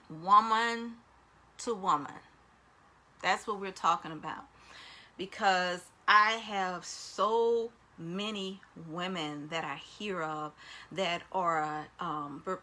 woman to woman. That's what we're talking about. Because I have so many women that I hear of that are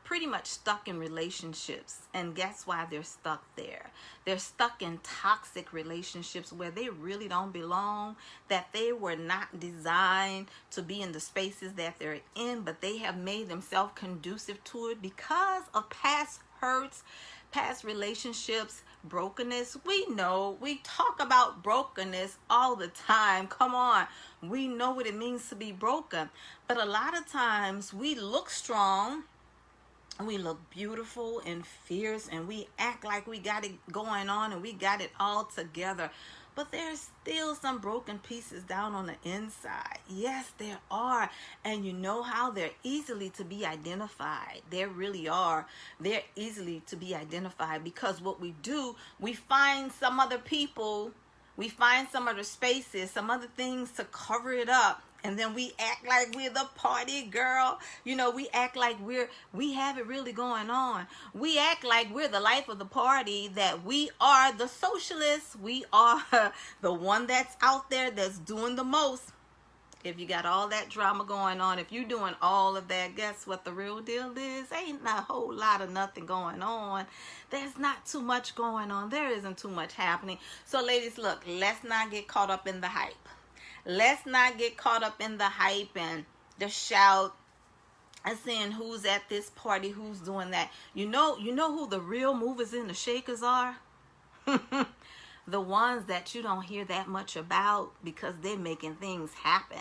pretty much stuck in relationships, and guess why they're stuck there? They're stuck in toxic relationships where they really don't belong, that they were not designed to be in the spaces that they're in, but they have made themselves conducive to it because of past hurts, past relationships, brokenness. We know, we talk about brokenness all the time. Come on, we know what it means to be broken, but a lot of times we look strong, we look beautiful and fierce, and we act like we got it going on and we got it all together, but there's still some broken pieces down on the inside. Yes, there are. And you know how? They're easily to be identified. They really are. They're easily to be identified because what we do, we find some other people, we find some other spaces, some other things to cover it up. And then we act like we're the party girl. You know, we act like we have it really going on. We act like we're the life of the party, that we are the socialists. We are the one that's out there that's doing the most. If you got all that drama going on, if you're doing all of that, guess what the real deal is? Ain't a whole lot of nothing going on. There's not too much going on. There isn't too much happening. So ladies, look, let's not get caught up in the hype. Let's not get caught up in the hype and the shout and seeing who's at this party, who's doing that. You know who the real movers and the shakers are? The ones that you don't hear that much about because they're making things happen.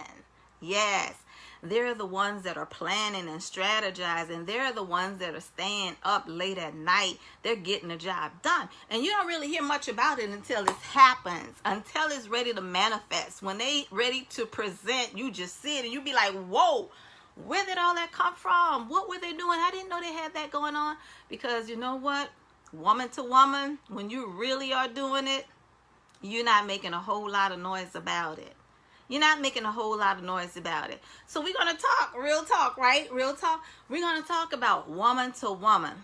Yes, they're the ones that are planning and strategizing. They're the ones that are staying up late at night. They're getting the job done. And you don't really hear much about it until it happens, until it's ready to manifest. When they ready to present, you just see it and you be like, whoa, where did all that come from? What were they doing? I didn't know they had that going on. Because you know what? Woman to woman, when you really are doing it, you're not making a whole lot of noise about it. You're not making a whole lot of noise about it. So we're going to talk, real talk, right? Real talk. We're going to talk about woman to woman.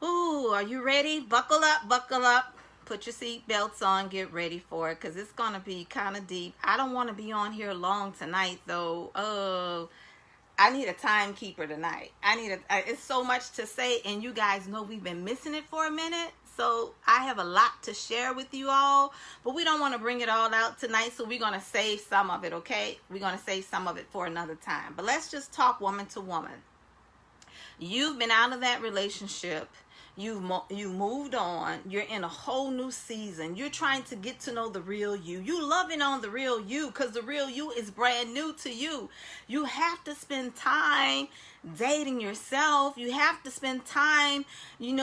Ooh, are you ready? Buckle up, buckle up. Put your seat belts on, get ready for it, because it's going to be kind of deep. I don't want to be on here long tonight, though. I need a timekeeper tonight. It's so much to say, and you guys know we've been missing it for a minute. So I have a lot to share with you all, but we don't want to bring it all out tonight, so we're going to save some of it, okay? We're going to save some of it for another time. But let's just talk woman to woman. You've been out of that relationship. You moved on. You're in a whole new season. You're trying to get to know the real you. You loving on the real you because the real you is brand new to you. You have to spend time dating yourself. You have to spend time,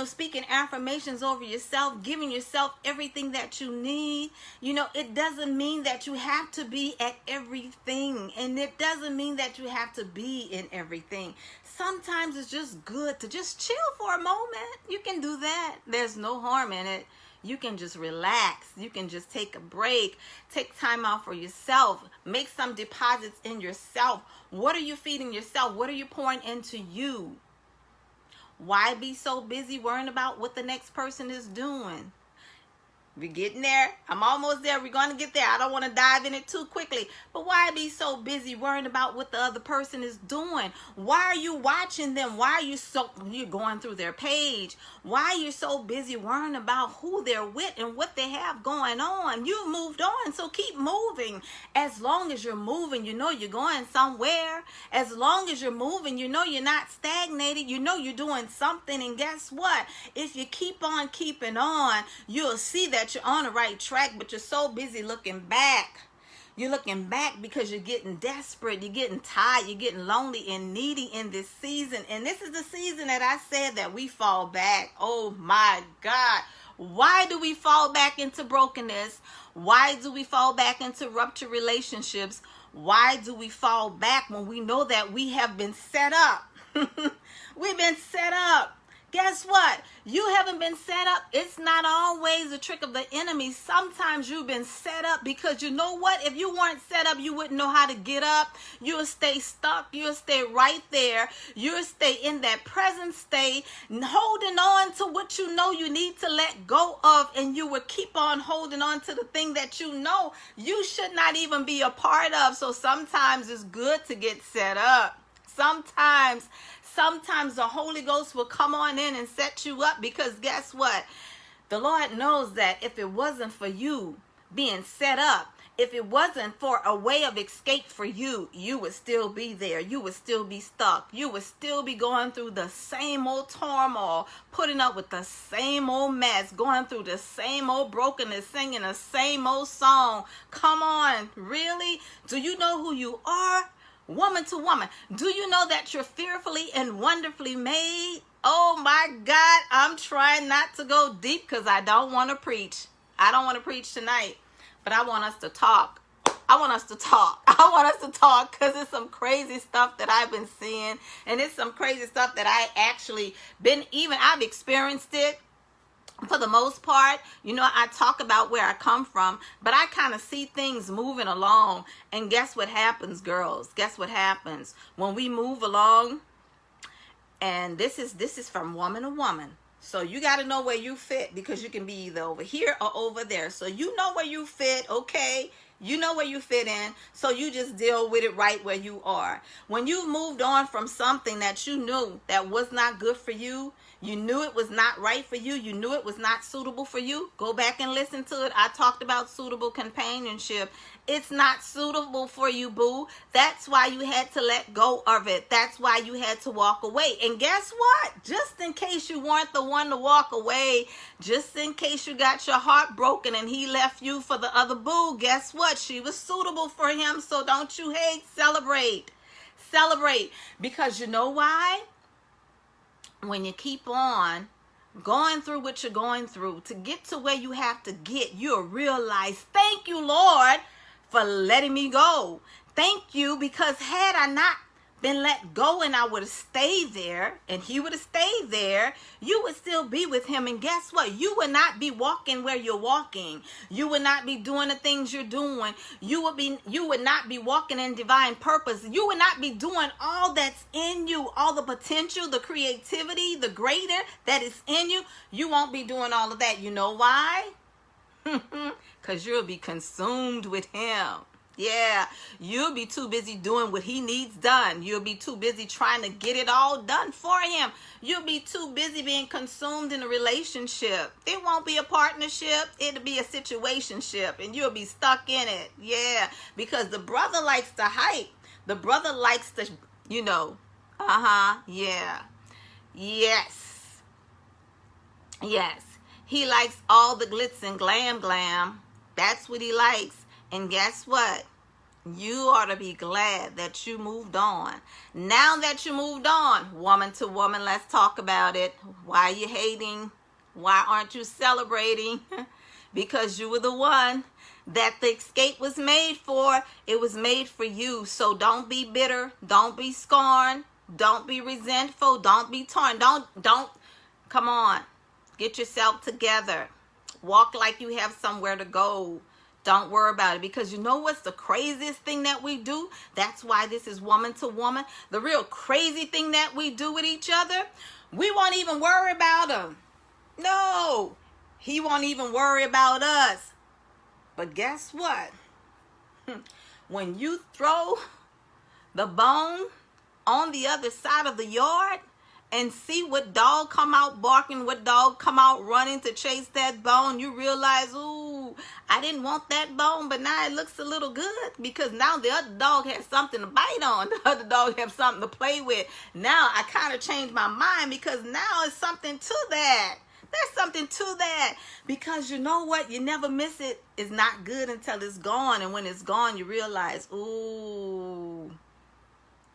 speaking affirmations over yourself, giving yourself everything that you need. It doesn't mean that you have to be at everything, and it doesn't mean that you have to be in everything. Sometimes it's just good to just chill for a moment. You can do that. There's no harm in it. You can just relax. You can just take a break. Take time out for yourself. Make some deposits in yourself. What are you feeding yourself? What are you pouring into you? Why be so busy worrying about what the next person is doing? We're getting there. I'm almost there. We're going to get there. I don't want to dive in it too quickly. But why be so busy worrying about what the other person is doing? Why are you watching them? Why are you're going through their page? Why are you so busy worrying about who they're with and what they have going on? You moved on, so keep moving. As long as you're moving, you know you're going somewhere. As long as you're moving, you know you're not stagnated. You know you're doing something. And guess what? If you keep on keeping on, you'll see that you're on the right track, but you're so busy looking back. You're looking back because you're getting desperate, you're getting tired, you're getting lonely and needy in this season. And this is the season that I said that we fall back. Oh my God. Why do we fall back into brokenness? Why do we fall back into ruptured relationships? Why do we fall back when we know that we have been set up? We've been set up. Guess what? You haven't been set up. It's not always a trick of the enemy. Sometimes you've been set up because you know what? If you weren't set up, you wouldn't know how to get up. You'll stay stuck. You'll stay right there. You'll stay in that present state, holding on to what you know you need to let go of, and you will keep on holding on to the thing that you know you should not even be a part of. So sometimes it's good to get set up. Sometimes the Holy Ghost will come on in and set you up, because guess what? The Lord knows that if it wasn't for you being set up, if it wasn't for a way of escape for you, you would still be there. You would still be stuck. You would still be going through the same old turmoil, putting up with the same old mess, going through the same old brokenness, singing the same old song. Come on, really? Do you know who you are? Woman to woman, do you know that you're fearfully and wonderfully made? Oh my God, I'm trying not to go deep because I don't want to preach. I don't want to preach tonight, but I want us to talk. I want us to talk because it's some crazy stuff that I've been seeing, and it's some crazy stuff that I actually I've experienced it. For the most part, you know, I talk about where I come from, but I kind of see things moving along. And guess what happens, girls? Guess what happens when we move along? And this is from woman to woman. So you got to know where you fit, because you can be either over here or over there. So you know where you fit, okay? You know where you fit in, so you just deal with it right where you are. When you moved on from something that you knew that was not good for you, you knew it was not right for you, you knew it was not suitable for you, go back and listen to it. I talked about suitable companionship. It's not suitable for you, boo. That's why you had to let go of it. That's why you had to walk away. And guess what? Just in case you weren't the one to walk away, just in case you got your heart broken and he left you for the other boo, guess what? She was suitable for him. So don't you hate, celebrate. Celebrate. Because you know why? When you keep on going through what you're going through to get to where you have to get, you'll realize, thank you, Lord, for letting me go. Thank you, because had I not been let go and I would have stayed there and he would have stayed there, you would still be with him. And guess what? You would not be walking where you're walking. You would not be doing the things you're doing. You would not be walking in divine purpose. You would not be doing all that's in you, all the potential, the creativity, the greater that is in you. You won't be doing all of that. You know why? Because you'll be consumed with him. Yeah, you'll be too busy doing what he needs done. You'll be too busy trying to get it all done for him. You'll be too busy being consumed in a relationship. It won't be a partnership. It'll be a situationship, and you'll be stuck in it. Yeah, because the brother likes to hype. The brother likes to, yeah. Yes. He likes all the glitz and glam. That's what he likes. And guess what? You ought to be glad that you moved on. Now that you moved on, woman to woman, let's talk about it. Why are you hating? Why aren't you celebrating? Because you were the one that the escape was made for. It was made for you. So don't be bitter. Don't be scorned. Don't be resentful. Don't be torn. Don't. Come on. Get yourself together. Walk like you have somewhere to go. Don't worry about it, because you know what's the craziest thing that we do? That's why this is woman to woman. The real crazy thing that we do with each other, we won't even worry about him. No, he won't even worry about us. But guess what? When you throw the bone on the other side of the yard and see what dog come out barking, what dog come out running to chase that bone, you realize, ooh, I didn't want that bone, but now it looks a little good, because now the other dog has something to bite on. The other dog has something to play with. Now I kind of changed my mind, because now it's something to that. There's something to that, because you know what? You never miss it. It's not good until it's gone. And when it's gone, you realize, ooh,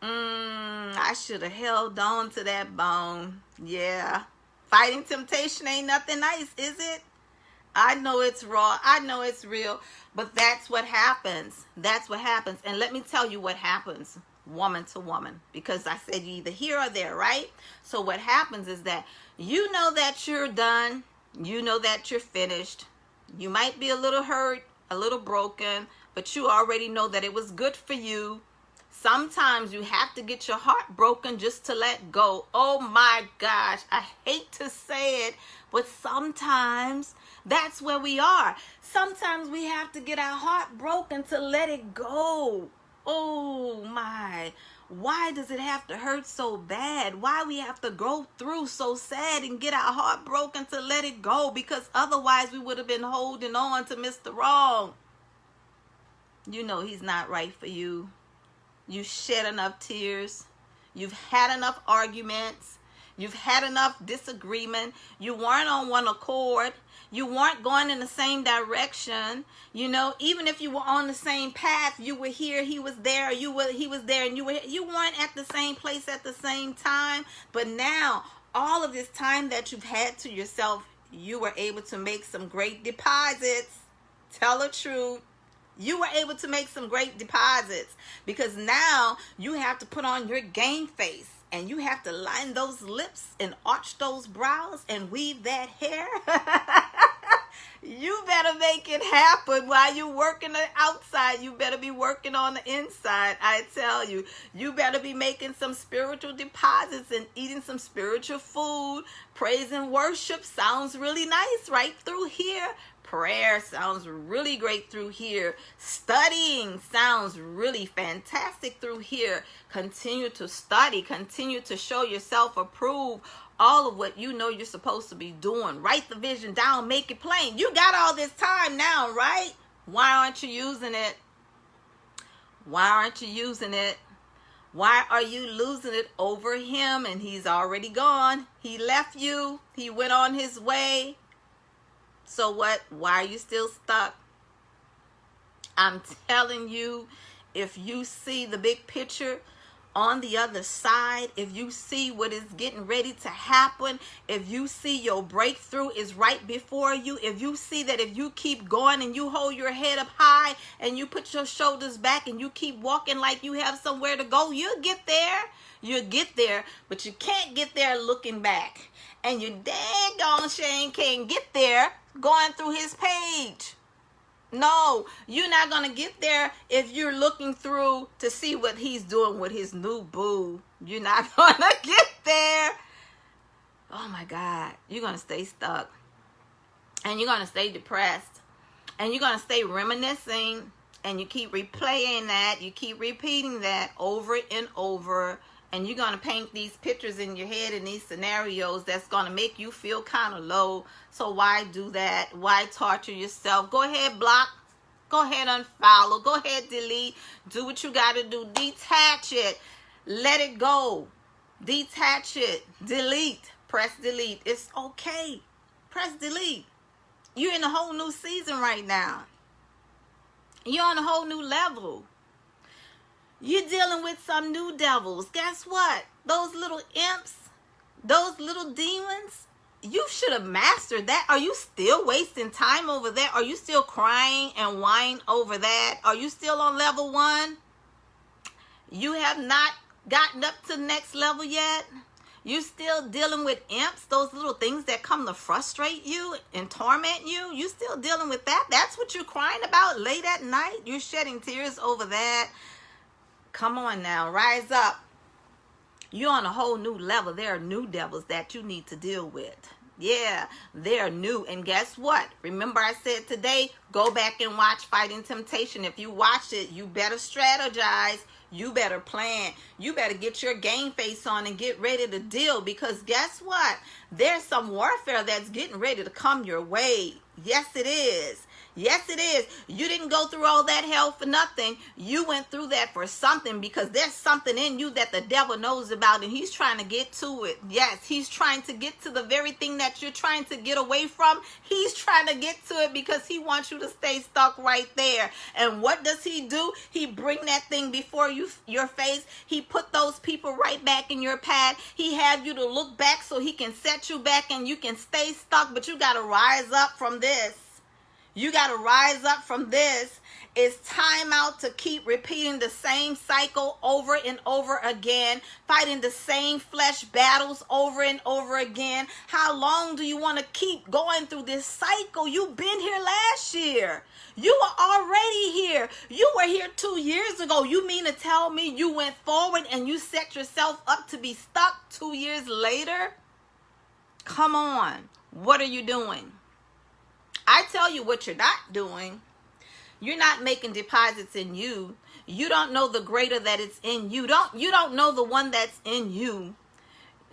I should have held on to that bone. Yeah. Fighting temptation ain't nothing nice, is it? I know it's raw. I know it's real. But that's what happens. That's what happens. And let me tell you what happens woman to woman, because I said you either here or there, right? So what happens is that you know that you're done. You know that you're finished. You might be a little hurt, a little broken, but you already know that it was good for you. Sometimes you have to get your heart broken just to let go. Oh my gosh, I hate to say it, but sometimes that's where we are. Sometimes we have to get our heart broken to let it go. Oh my, why does it have to hurt so bad? Why we have to go through so sad and get our heart broken to let it go? Because otherwise we would have been holding on to Mr. Wrong. You know he's not right for you. You shed enough tears. You've had enough arguments. You've had enough disagreement. You weren't on one accord. You weren't going in the same direction. You know, even if you were on the same path, you were here, he was there, he was there, and you weren't at the same place at the same time. But now, all of this time that you've had to yourself, you were able to make some great deposits. Tell the truth. You were able to make some great deposits, because now you have to put on your game face, and you have to line those lips and arch those brows and weave that hair. You better make it happen while you're working the outside. You better be working on the inside. I tell you, you better be making some spiritual deposits and eating some spiritual food. Praise and worship sounds really nice right through here. Prayer sounds really great through here. Studying sounds really fantastic through here. Continue to study. Continue to show yourself approved. All of what you know you're supposed to be doing. Write the vision down. Make it plain. You got all this time now, right? Why aren't you using it? Why aren't you using it? Why are you losing it over him? And he's already gone. He left you. He went on his way. So what? Why are you still stuck? I'm telling you, if you see the big picture on the other side, if you see what is getting ready to happen, if you see your breakthrough is right before you, if you see that if you keep going and you hold your head up high and you put your shoulders back and you keep walking like you have somewhere to go, you'll get there. You'll get there, but you can't get there looking back. And you daggone Shane can't get there going through his page. No, you're not going to get there if you're looking through to see what he's doing with his new boo. You're not going to get there. Oh my God. You're going to stay stuck. And you're going to stay depressed. And you're going to stay reminiscing. And you keep replaying that. You keep repeating that over and over. And you're going to paint these pictures in your head and these scenarios that's going to make you feel kind of low. So why do that? Why torture yourself? Go ahead, block. Go ahead, unfollow. Go ahead, delete. Do what you got to do. Detach it. Let it go. Detach it. Delete. Press delete. It's okay. Press delete. You're in a whole new season right now. You're on a whole new level. You're dealing with some new devils. Guess what? Those little imps, those little demons, you should have mastered that. Are you still wasting time over that? Are you still crying and whining over that? Are you still on level 1? You have not gotten up to the next level yet? You still dealing with imps, those little things that come to frustrate you and torment you? You still dealing with that? That's what you're crying about late at night? You're shedding tears over that? Come on now, rise up. You're on a whole new level. There are new devils that you need to deal with. Yeah, they're new. And guess what? Remember I said today, go back and watch Fighting Temptation. If you watch it, you better strategize. You better plan. You better get your game face on and get ready to deal, because guess what? There's some warfare that's getting ready to come your way. Yes, it is. Yes, it is. You didn't go through all that hell for nothing. You went through that for something, because there's something in you that the devil knows about, and he's trying to get to it. Yes, he's trying to get to the very thing that you're trying to get away from. He's trying to get to it because he wants you to stay stuck right there. And what does he do? He bring that thing before your face. He put those people right back in your path. He had you to look back so he can set you back and you can stay stuck, but you got to rise up from this. You got to rise up from this. It's time out to keep repeating the same cycle over and over again, fighting the same flesh battles over and over again. How long do you want to keep going through this cycle? You've been here last year. You were already here. You were here 2 years ago. You mean to tell me you went forward and you set yourself up to be stuck 2 years later? Come on. What are you doing? I tell you what you're not doing. You're not making deposits in you. You don't know the greater that it's in you. You don't know the one that's in you.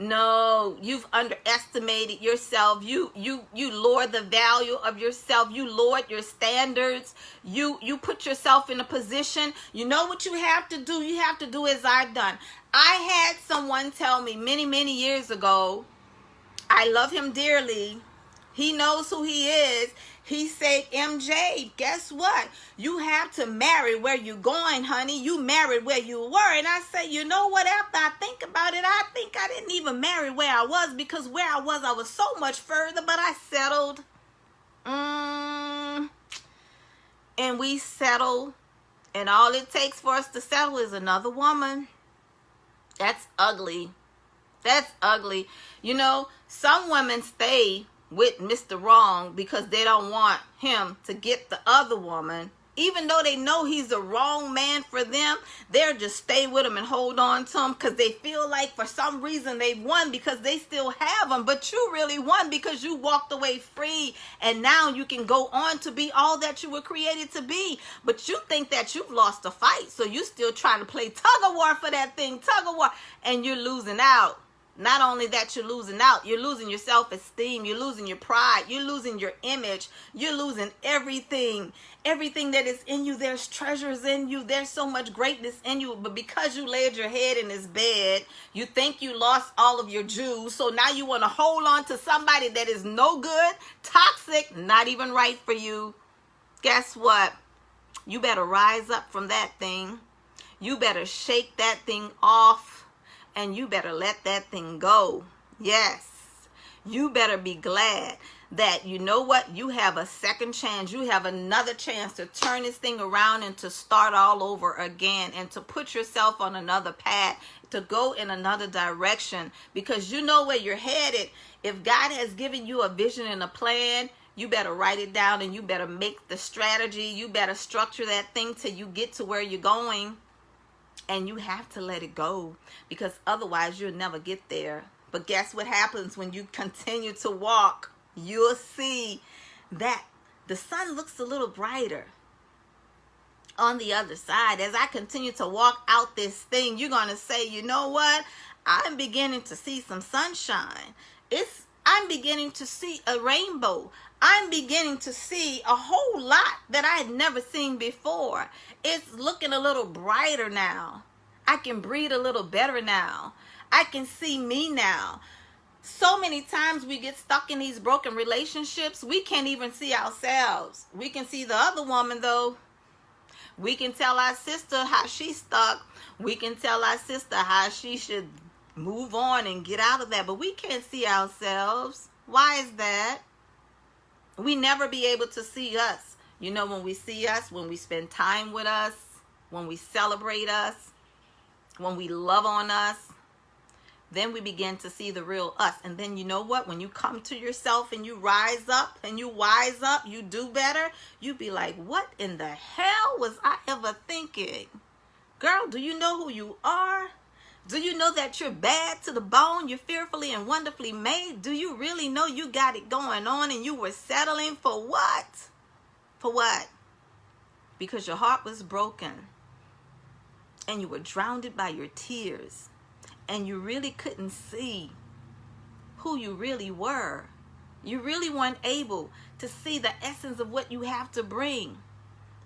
No, you've underestimated yourself. You lowered the value of yourself. You lowered your standards. You put yourself in a position. You know what you have to do? You have to do as I've done. I had someone tell me many years ago, I love him dearly. He knows who he is. He said, MJ, guess what? You have to marry where you're going, honey. You married where you were. And I said, you know what? After I think about it, I think I didn't even marry where I was, because where I was so much further, but I settled. And we settle. And all it takes for us to settle is another woman. That's ugly. That's ugly. You know, some women stay with Mr. Wrong because they don't want him to get the other woman. Even though they know he's the wrong man for them, they'll just stay with him and hold on to him because they feel like for some reason they won because they still have him. But you really won because you walked away free, and now you can go on to be all that you were created to be. But you think that you've lost a fight, so you still trying to play tug of war for that thing, tug of war, and you're losing out. Not only that, you're losing out, you're losing your self-esteem, you're losing your pride, you're losing your image, you're losing everything. Everything that is in you, there's treasures in you, there's so much greatness in you, but because you laid your head in this bed, you think you lost all of your juice, so now you want to hold on to somebody that is no good, toxic, not even right for you. Guess what? You better rise up from that thing. You better shake that thing off. And you better let that thing go. Yes. You better be glad that, you know what, you have a second chance. You have another chance to turn this thing around and to start all over again and to put yourself on another path, to go in another direction, because you know where you're headed. If God has given you a vision and a plan, you better write it down and you better make the strategy. You better structure that thing till you get to where you're going. And you have to let it go, because otherwise you'll never get there. But guess what happens when you continue to walk? You'll see that the sun looks a little brighter on the other side. As I continue to walk out this thing, you're going to say, you know what? I'm beginning to see some sunshine. I'm beginning to see a rainbow. I'm beginning to see a whole lot that I had never seen before. It's looking a little brighter now. I can breathe a little better now. I can see me now. So many times we get stuck in these broken relationships, we can't even see ourselves. We can see the other woman though. We can tell our sister how she's stuck. We can tell our sister how she should move on and get out of that. But we can't see ourselves. Why is that? We never be able to see us. You know, when we see us, when we spend time with us, when we celebrate us, when we love on us, then we begin to see the real us. And then you know what? When you come to yourself and you rise up and you wise up, you do better, you be like, what in the hell was I ever thinking? Girl, do you know who you are? Do you know that you're bad to the bone? You're fearfully and wonderfully made. Do you really know you got it going on and you were settling for what? For what? Because your heart was broken and you were drowned by your tears and you really couldn't see who you really were. You really weren't able to see the essence of what you have to bring.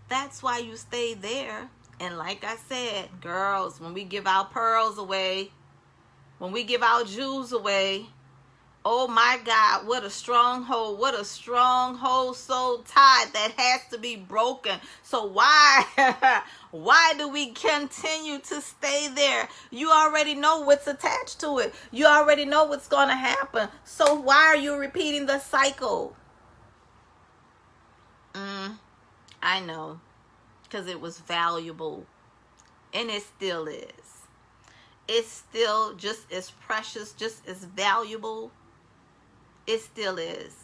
That's why you stayed there. And like I said, girls, when we give our pearls away, when we give our jewels away, oh my God, what a stronghold so tied that has to be broken. So why do we continue to stay there? You already know what's attached to it. You already know what's going to happen. So why are you repeating the cycle? I know, because it was valuable, and it still is. It's still just as precious, just as valuable. It still is.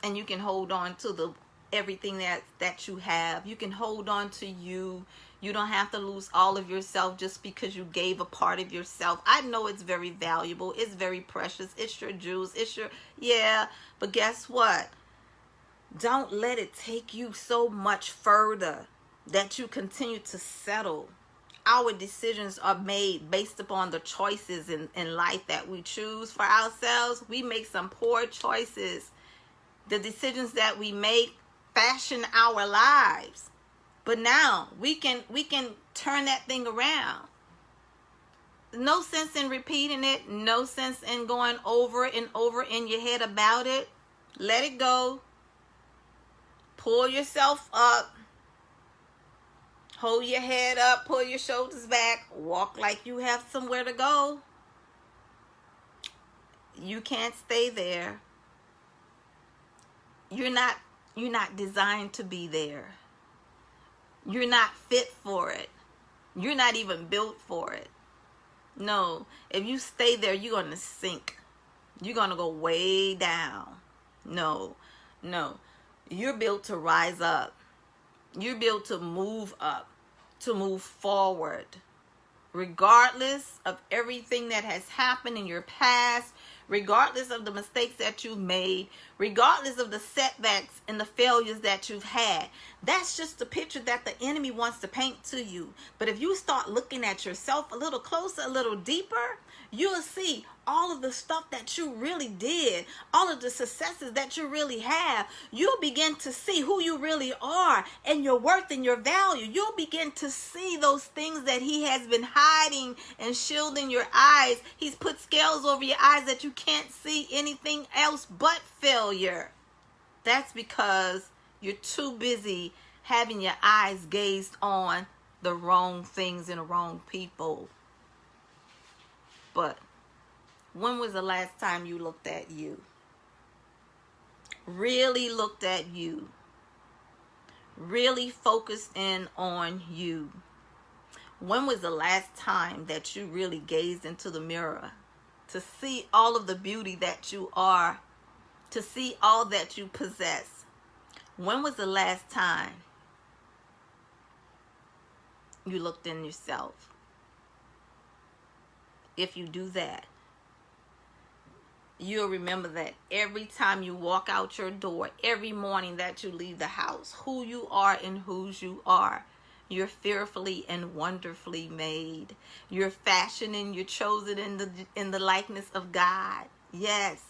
And you can hold on to the everything that you have. You can hold on to you. You don't have to lose all of yourself just because you gave a part of yourself. I know it's very valuable. It's very precious. It's your jewels. It's your, yeah. But guess what? Don't let it take you so much further that you continue to settle. Our decisions are made based upon the choices in life that we choose for ourselves. We make some poor choices. The decisions that we make fashion our lives. But now we can turn that thing around. No sense in repeating it. No sense in going over and over in your head about it. Let it go. Pull yourself up. Hold your head up. Pull your shoulders back. Walk like you have somewhere to go. You can't stay there. You're not designed to be there. You're not fit for it. You're not even built for it. No, if you stay there, you're going to sink. You're going to go way down. No. You're built to rise up. You're built to move up, to move forward. Regardless of everything that has happened in your past, regardless of the mistakes that you've made, regardless of the setbacks and the failures that you've had. That's just the picture that the enemy wants to paint to you. But if you start looking at yourself a little closer, a little deeper, you'll see all of the stuff that you really did, all of the successes that you really have. You'll begin to see who you really are and your worth and your value. You'll begin to see those things that he has been hiding and shielding your eyes. He's put scales over your eyes that you can't see anything else but failure. That's because you're too busy having your eyes gazed on the wrong things and the wrong people. But when was the last time you looked at you? Really looked at you. Really focused in on you. When was the last time that you really gazed into the mirror to see all of the beauty that you are, to see all that you possess? When was the last time you looked in yourself? If you do that, you'll remember that every time you walk out your door, every morning that you leave the house, who you are and whose you are. You're fearfully and wonderfully made. You're fashioned and you're chosen in the likeness of God. Yes.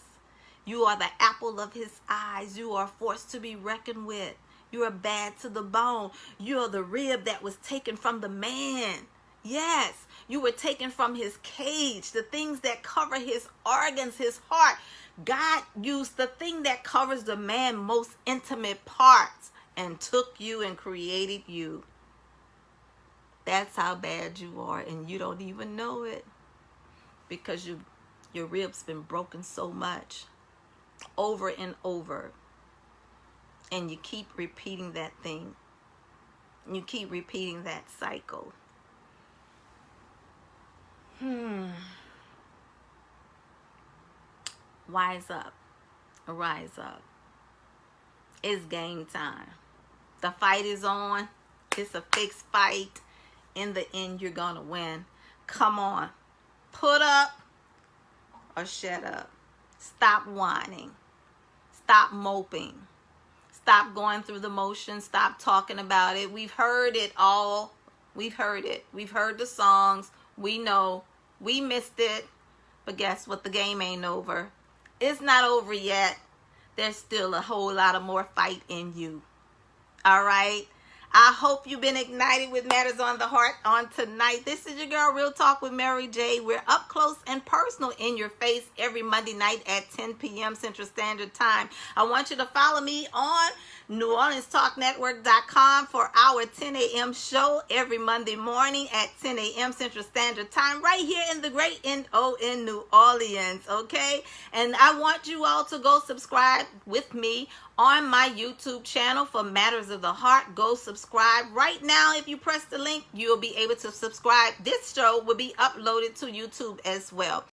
You are the apple of his eyes. You are a force to be reckoned with. You are bad to the bone. You are the rib that was taken from the man. Yes, you were taken from his cage, the things that cover his organs, his heart. God used the thing that covers the man's most intimate parts and took you and created you. That's how bad you are, and you don't even know it because your ribs been broken so much over and over, and you keep repeating that thing. You keep repeating that cycle. Wise up. Rise up. It's game time. The fight is on. It's a fixed fight. In the end, you're going to win. Come on. Put up or shut up. Stop whining. Stop moping. Stop going through the motions. Stop talking about it. We've heard it all. We've heard it. We've heard the songs. We know. We missed it. But guess what? The game ain't over. It's not over yet. There's still a whole lot of more fight in you. All right? I hope you've been ignited with Matters on the Heart on tonight. This is your girl, Real Talk with Mary J. We're up close and personal in your face every Monday night at 10 p.m. Central Standard Time. I want you to follow me on NewOrleansTalkNetwork.com for our 10 a.m. show every Monday morning at 10 a.m. Central Standard Time, right here in the great NON New Orleans, okay? And I want you all to go subscribe with me on my YouTube channel for Matters of the Heart. Go subscribe right now. If you press the link, you'll be able to subscribe. This show will be uploaded to YouTube as well.